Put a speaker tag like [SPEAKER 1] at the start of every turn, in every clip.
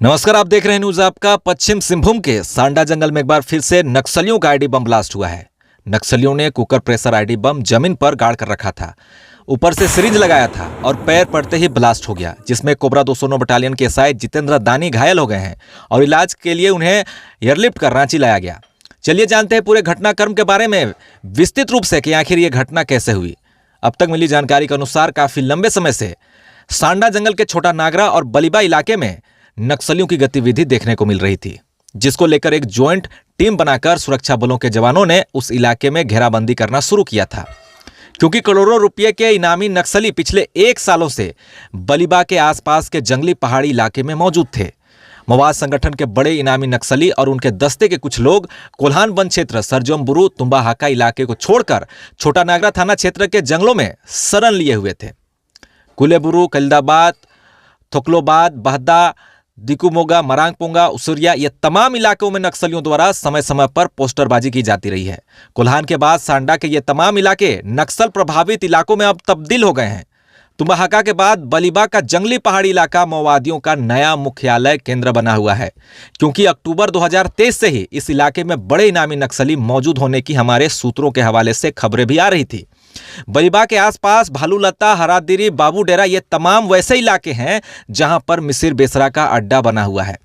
[SPEAKER 1] नमस्कार, आप देख रहे हैं न्यूज आपका। पश्चिम सिंहभूम के सांडा जंगल में एक बार फिर से नक्सलियों का आईडी बम ब्लास्ट हुआ है। नक्सलियों ने कुकर प्रेशर आईडी बम जमीन पर गाड़ कर रखा था, ऊपर से सिरिंज लगाया था और पैर पड़ते ही ब्लास्ट हो गया, जिसमें कोबरा 209 बटालियन के एसआई जितेंद्र दानी घायल हो गए हैं और इलाज के लिए उन्हें एयरलिफ्ट कर रांची लाया गया। चलिए जानते हैं पूरे घटनाक्रम के बारे में विस्तृत रूप से कि आखिर ये घटना कैसे हुई। अब तक मिली जानकारी के अनुसार काफी लंबे समय से सांडा जंगल के छोटा नागरा और बलिबा इलाके में नक्सलियों की गतिविधि देखने को मिल रही थी, जिसको लेकर एक ज्वाइंट टीम बनाकर सुरक्षा बलों के जवानों ने उस इलाके में घेराबंदी करना शुरू किया था, क्योंकि करोड़ों रुपए के इनामी नक्सली पिछले 1 सालों से बलिबा के आसपास के जंगली पहाड़ी इलाके में मौजूद थे। मवाद संगठन के बड़े इनामी नक्सली और उनके दस्ते के कुछ लोग कोल्हान वन क्षेत्र, सरजोमबुरु, तुम्बाहाका इलाके को छोड़कर छोटा नागरा थाना क्षेत्र के जंगलों में शरण लिए हुए थे। कुलेबुरु, कलिदाबाद, थोकलोबाद, बहदा, दिकुमोगा, मरांगपोंगा, उसुरिया, ये तमाम इलाकों में नक्सलियों द्वारा समय समय पर पोस्टरबाजी की जाती रही है। कोल्हान के बाद सांडा के ये तमाम इलाके नक्सल प्रभावित इलाकों में अब तब्दील हो गए हैं। तुम्बाहाका के बाद बलिबा का जंगली पहाड़ी इलाका माओवादियों का नया मुख्यालय केंद्र बना हुआ है, क्योंकि अक्टूबर 2023 से ही इस इलाके में बड़े इनामी नक्सली मौजूद होने की हमारे सूत्रों के हवाले से खबरें भी आ रही थी। बलिबा के आसपास भालूलता, हरादिरी, बाबू डेरा, ये तमाम वैसे इलाके हैं जहां पर मिसिर बेसरा का अड्डा बना हुआ है।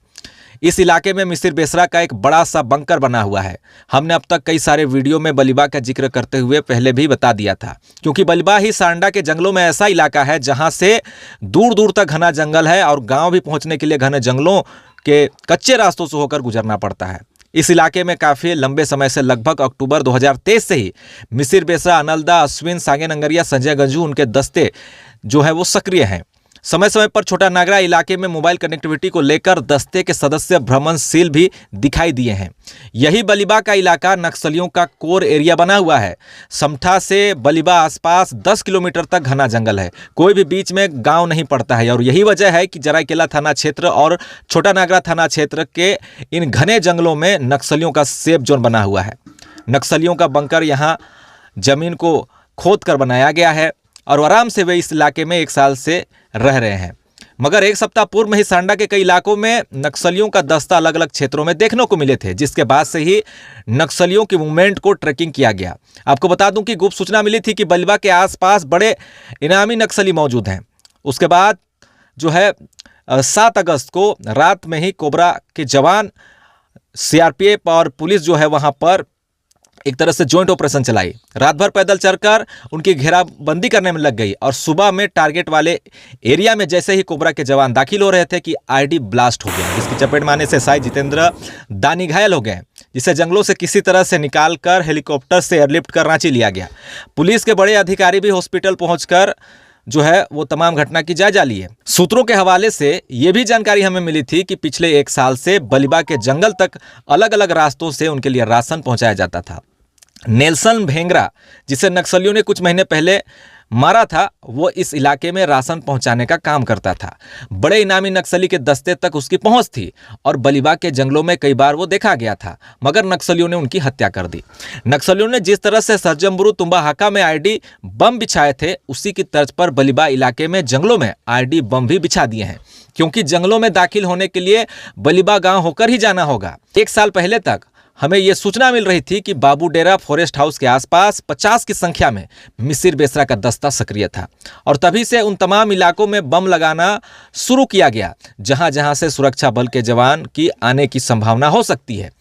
[SPEAKER 1] इस इलाके में मिसिर बेसरा का एक बड़ा सा बंकर बना हुआ है। हमने अब तक कई सारे वीडियो में बलिबा का जिक्र करते हुए पहले भी बता दिया था, क्योंकि बलिबा ही सांडा के जंगलों में ऐसा इलाका है जहां से दूर दूर तक घना जंगल है और गांव भी पहुंचने के लिए घने जंगलों के कच्चे रास्तों से होकर गुजरना पड़ता है। इस इलाके में काफी लंबे समय से, लगभग अक्टूबर 2023 से ही मिसिर बेसरा, अनलदा, अश्विन, सांगे नंगरिया, संजय गंजू, उनके दस्ते जो है वो सक्रिय हैं। समय समय पर छोटा नागरा इलाके में मोबाइल कनेक्टिविटी को लेकर दस्ते के सदस्य भ्रमणशील भी दिखाई दिए हैं। यही बलिबा का इलाका नक्सलियों का कोर एरिया बना हुआ है। समठा से बलिबा आसपास 10 किलोमीटर तक घना जंगल है, कोई भी बीच में गांव नहीं पड़ता है और यही वजह है कि जराईकेला थाना क्षेत्र और छोटा नागरा थाना क्षेत्र के इन घने जंगलों में नक्सलियों का सेफ जोन बना हुआ है। नक्सलियों का बंकर यहाँ जमीन को खोद कर बनाया गया है और आराम से वे इस इलाके में 1 साल से रह रहे हैं। मगर 1 सप्ताह पूर्व में ही सांडा के कई इलाकों में नक्सलियों का दस्ता अलग अलग क्षेत्रों में देखने को मिले थे, जिसके बाद से ही नक्सलियों की मूवमेंट को ट्रैकिंग किया गया। आपको बता दूं कि गुप्त सूचना मिली थी कि बलिबा के आसपास बड़े इनामी नक्सली मौजूद हैं। उसके बाद जो है 7 अगस्त को रात में ही कोबरा के जवान, सीआरपीएफ और पुलिस जो है वहां पर एक तरह से ज्वाइंट ऑपरेशन चलाई। रात भर पैदल चलकर उनकी घेराबंदी करने में लग गई और सुबह में टारगेट वाले एरिया में जैसे ही कोबरा के जवान दाखिल हो रहे थे कि आईडी ब्लास्ट हो गया, जिसकी चपेट में आने से एसआई जितेंद्र दानी घायल हो गए, जिसे जंगलों से किसी तरह से निकालकर हेलीकॉप्टर से एयरलिफ्ट कर रांची लिया गया। पुलिस के बड़े अधिकारी भी हॉस्पिटल पहुंचकर जो है वो तमाम घटना की जायजा लिए। सूत्रों के हवाले से ये भी जानकारी हमें मिली थी कि पिछले 1 साल से बलिबा के जंगल तक अलग अलग रास्तों से उनके लिए राशन पहुंचाया जाता था। नेल्सन भेंगरा, जिसे नक्सलियों ने कुछ महीने पहले मारा था, वो इस इलाके में राशन पहुंचाने का काम करता था। बड़े इनामी नक्सली के दस्ते तक उसकी पहुंच थी और बलिबा के जंगलों में कई बार वो देखा गया था, मगर नक्सलियों ने उनकी हत्या कर दी। नक्सलियों ने जिस तरह से सरजमबुरु, तुम्बाहाका में आईडी बम बिछाए थे, उसी की तर्ज पर बलिबा इलाके में जंगलों में आईडी बम भी बिछा दिए हैं, क्योंकि जंगलों में दाखिल होने के लिए बलिबा गाँव होकर ही जाना होगा। 1 साल पहले तक हमें यह सूचना मिल रही थी कि बाबू डेरा फॉरेस्ट हाउस के आसपास 50 की संख्या में मिसिर बेसरा का दस्ता सक्रिय था और तभी से उन तमाम इलाकों में बम लगाना शुरू किया गया जहां जहां से सुरक्षा बल के जवान की आने की संभावना हो सकती है।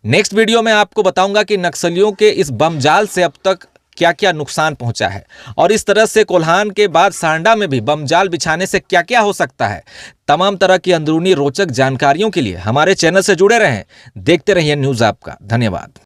[SPEAKER 1] नेक्स्ट वीडियो में आपको बताऊंगा कि नक्सलियों के इस बम जाल से अब तक क्या क्या नुकसान पहुंचा है और इस तरह से कोल्हान के बाद सांडा में भी बम जाल बिछाने से क्या क्या हो सकता है। तमाम तरह की अंदरूनी रोचक जानकारियों के लिए हमारे चैनल से जुड़े रहें, देखते रहिए न्यूज़ आपका। धन्यवाद।